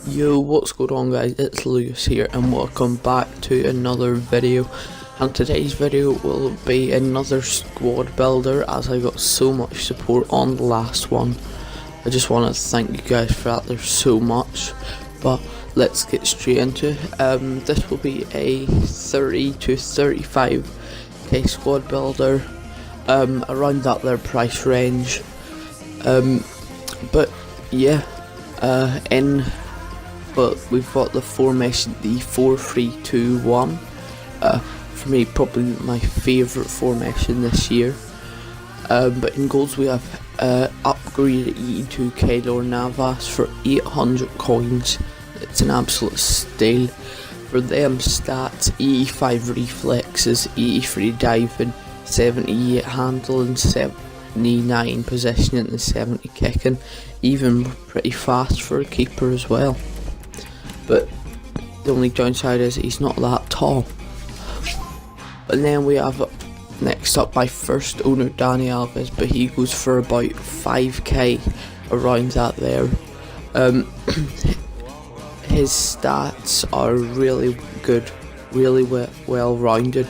Yo, what's going on guys, it's Lewis here and welcome back to another video. And today's video will be another squad builder, as I got so much support on the last one. I just want to thank you guys for that, there's so much. But let's get straight into it. This will be a 30 to 35k squad builder, around that their price range. But yeah, but we've got the formation, the 4-3-2-1. For me, probably my favourite formation this year. But in goals we have upgraded 82 Keylor Navas for 800 coins. It's an absolute steal. For them stats, 85 reflexes, 83 diving, 78 handling, 79 positioning and 70 kicking. Even pretty fast for a keeper as well. But the only downside is he's not that tall. And then we have next up my first owner, Danny Alves, but he goes for about 5k, around that there. His stats are really good, really well rounded.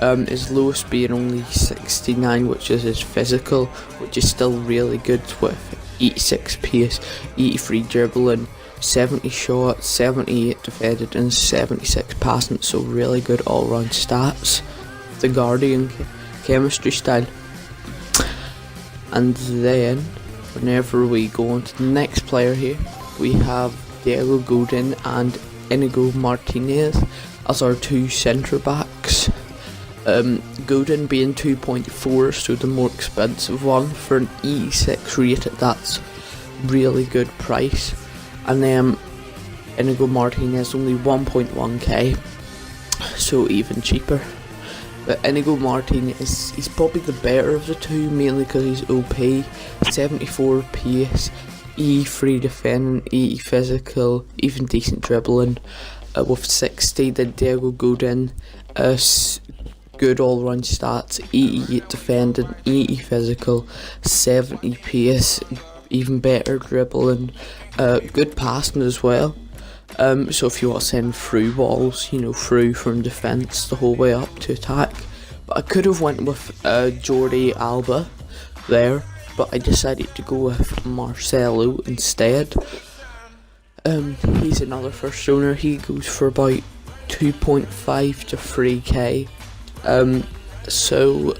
His lowest being only 69, which is his physical, which is still really good, with 86 pace, 83 dribbling, 70 shot, 78 defended and 76 passing, so really good all round stats. The Guardian chemistry style. And then whenever we go on to the next player here, we have Sqaud and Inigo Martinez as our two centre backs. Godin being 2.4, so the more expensive one, for an E6 rated, that's really good price. And then Inigo Martinez only 1.1k, so even cheaper. But Inigo Martinez, he's probably the better of the two, mainly because he's OP, 74 pace, E3 defending, 80 physical, even decent dribbling, with 60. Then Sqaud, good all round stats, 88 defending, 80 physical, 70 pace, even better dribbling, good passing as well. So if you want to send through balls, through from defence the whole way up to attack. But I could have went with Jordi Alba there, but I decided to go with Marcelo instead. He's another first owner. He goes for about 2.5 to 3k. So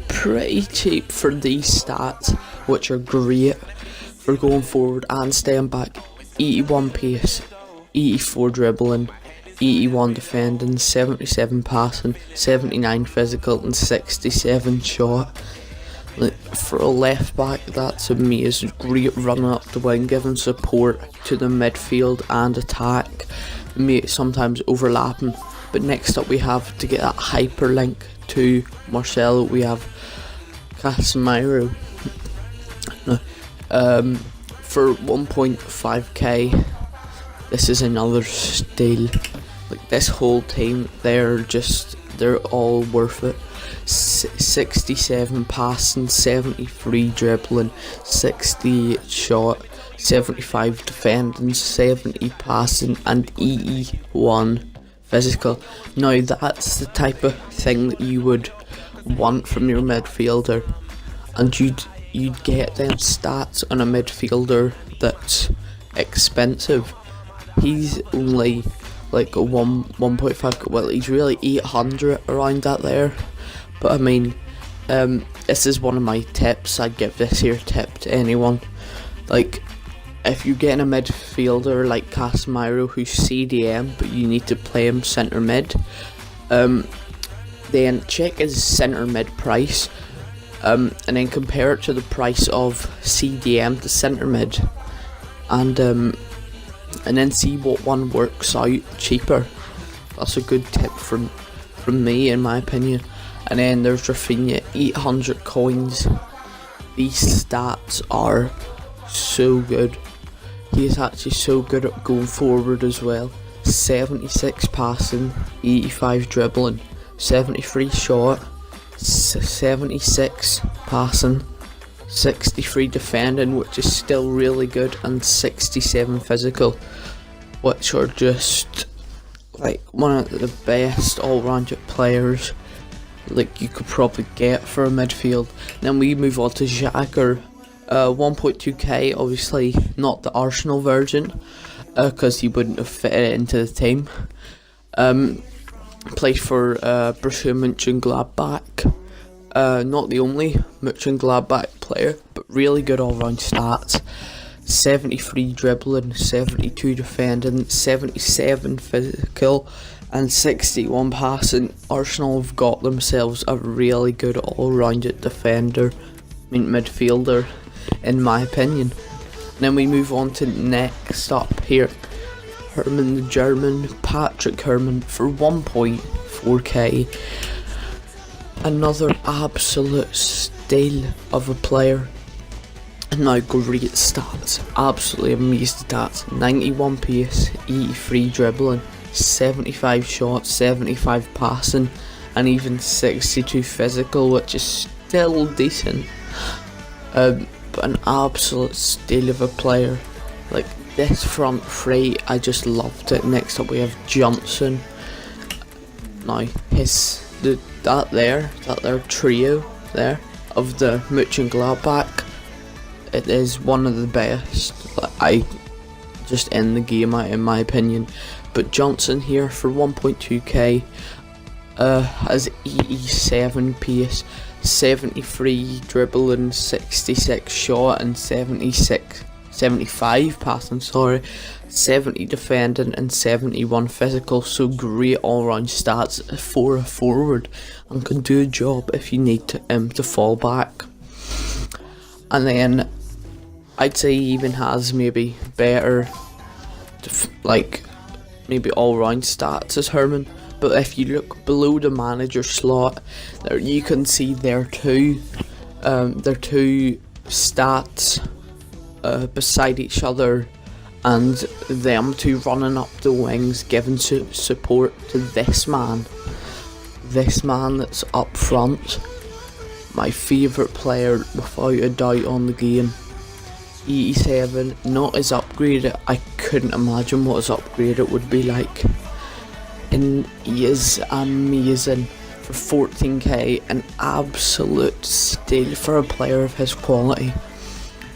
pretty cheap for these stats, which are great for going forward and staying back. 81 pace, 84 dribbling, 81 defending, 77 passing, 79 physical and 67 shot. For a left back, that's amazing. Great running up the wing, giving support to the midfield and attack, sometimes overlapping. But next up we have, to get that hyperlink to Marcelo, we have Casemiro. For 1.5k, this is another steal. Like, this whole team, they're all worth it. 67 passing, 73 dribbling, 68 shot, 75 defending, 70 passing and 81 physical. Now that's the type of thing that you would want from your midfielder, and you'd get them stats on a midfielder that's expensive. He's only like a 1.5, well, he's really 800, around that there. But I mean, this is one of my tips. I'd give this here tip to anyone. Like, if you're getting a midfielder like Casemiro who's CDM but you need to play him centre mid, then check his centre mid price, and then compare it to the price of CDM to centre mid, and then see what one works out cheaper. That's a good tip from me, in my opinion. And then there's Rafinha, 800 coins. These stats are so good. He is actually so good at going forward as well. 76 passing, 85 dribbling, 73 shot, 76 passing, 63 defending, which is still really good, and 67 physical, which are just like one of the best all-rounded players like you could probably get for a midfield. Then we move on to Xhaka, 1.2k, obviously not the Arsenal version, because he wouldn't have fit it into the team. Played for Borussia Mönchengladbach. Not the only Mönchengladbach player, but really good all-round stats. 73 dribbling, 72 defending, 77 physical, and 61 passing. Arsenal have got themselves a really good all-rounded defender, midfielder, in my opinion. And then we move on to next up here, Herman the German, Patrick Herman, for 1.4k. Another absolute steal of a player. Now, great stats, absolutely amazing stats. 91 pace, 83 dribbling, 75 shots, 75 passing, and even 62 physical, which is still decent. But an absolute steal of a player. Like, this front three, I just loved it. Next up we have Johnson. Now, that trio there of the Mönchengladbach, it is one of the best in the game, in my opinion. But Johnson here for 1.2k has 87 pace, 73 dribbling, 66 shot, and 75 passing, 70 defending, and 71 physical. So great all-round stats for a forward, and can do a job if you need to fall back. And then I'd say he even has maybe better maybe all-round stats as Herman. But if you look below the manager slot, there you can see their two stats beside each other, and them two running up the wings, giving support to this man that's up front. My favourite player without a doubt on the game. 87, not as upgraded. I couldn't imagine what his upgraded would be like. And he is amazing for 14k, an absolute steal for a player of his quality.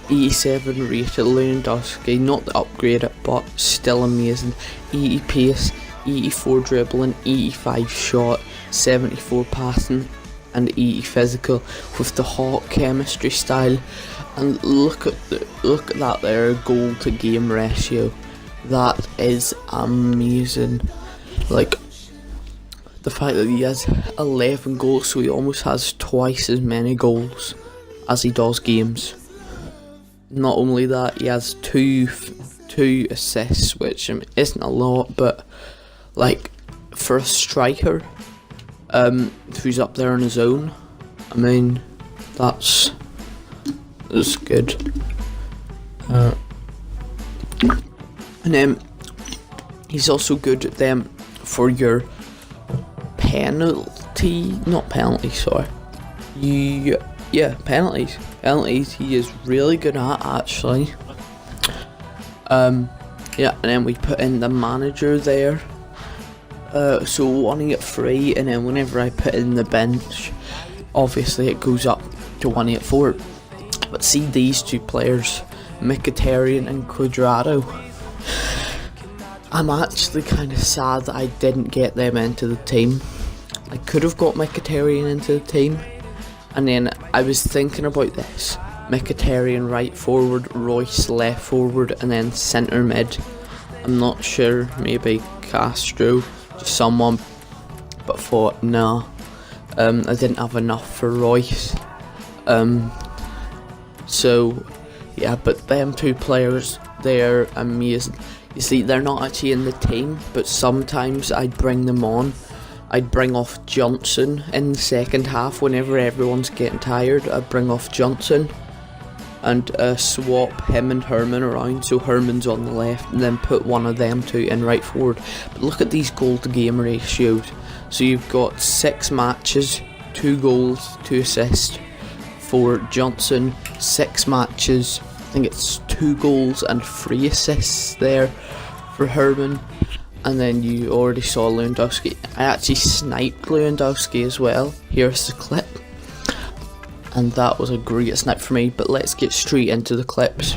87 rated Lewandowski, not the upgraded, but still amazing. 80 pace, 84 dribbling, 85 shot, 74 passing, and 80 physical, with the hot chemistry style. And look at that there goal to game ratio. That is amazing. Like, the fact that he has 11 goals, so he almost has twice as many goals as he does games. Not only that, he has two assists, which isn't a lot, but like for a striker, who's up there on his own, I mean, that's good. And then he's also good at them for your penalties. Penalties he is really good at, actually. And then we put in the manager there. So wanting it free, and then whenever I put in the bench, obviously it goes up to 184. But see these two players, Mkhitaryan and Cuadrado. I'm actually kind of sad that I didn't get them into the team. I could have got Mkhitaryan into the team, and then I was thinking about this. Mkhitaryan right forward, Royce left forward, and then centre mid. I'm not sure, maybe Castro, just someone, but thought nah. I didn't have enough for Royce. So yeah, but them two players, they're amazing. You see, they're not actually in the team, but sometimes I'd bring them on. I'd bring off Johnson in the second half whenever everyone's getting tired. I'd bring off Johnson and swap him and Herman around, so Herman's on the left, and then put one of them two in right forward. But look at these goal to game ratios. So you've got 6 matches, 2 goals, 2 assists, for Johnson, 6 matches. I think it's 2 goals and 3 assists there for Herman. And then you already saw Lewandowski. I actually sniped Lewandowski as well. Here's the clip. And that was a great snipe for me, but let's get straight into the clips.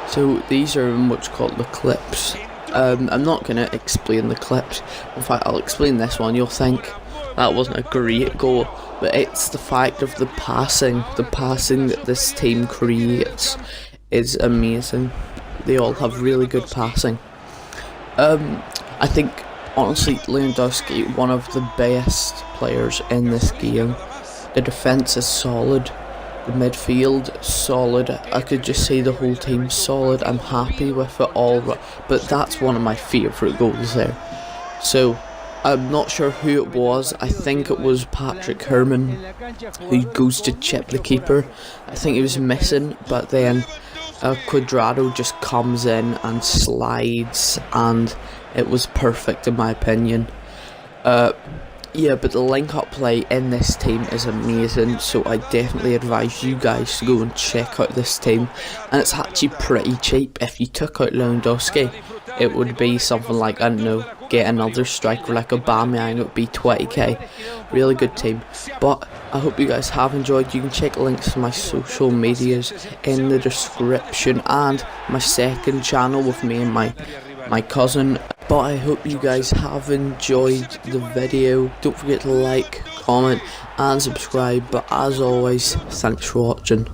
So these are what's called the clips. I'm not going to explain the clips. In fact, I'll explain this one. You'll think that wasn't a great goal, but it's the fact of the passing. The passing that this team creates is amazing. They all have really good passing. I think, honestly, Lewandowski, one of the best players in this game. The defence is solid, the midfield solid. I could just say the whole team's solid. I'm happy with it all, but that's one of my favourite goals there. So, I'm not sure who it was. I think it was Patrick Herman, who goes to chip the keeper. I think he was missing, but then Cuadrado just comes in and slides, and it was perfect in my opinion. Yeah, but the link-up play in this team is amazing, so I definitely advise you guys to go and check out this team. And it's actually pretty cheap. If you took out Lewandowski, it would be something like, I don't know, get another striker like Aubameyang, it would be 20k. Really good team. But I hope you guys have enjoyed. You can check links to my social medias in the description, and my second channel with me and my cousin. But I hope you guys have enjoyed the video. Don't forget to like, comment and subscribe. But as always, thanks for watching.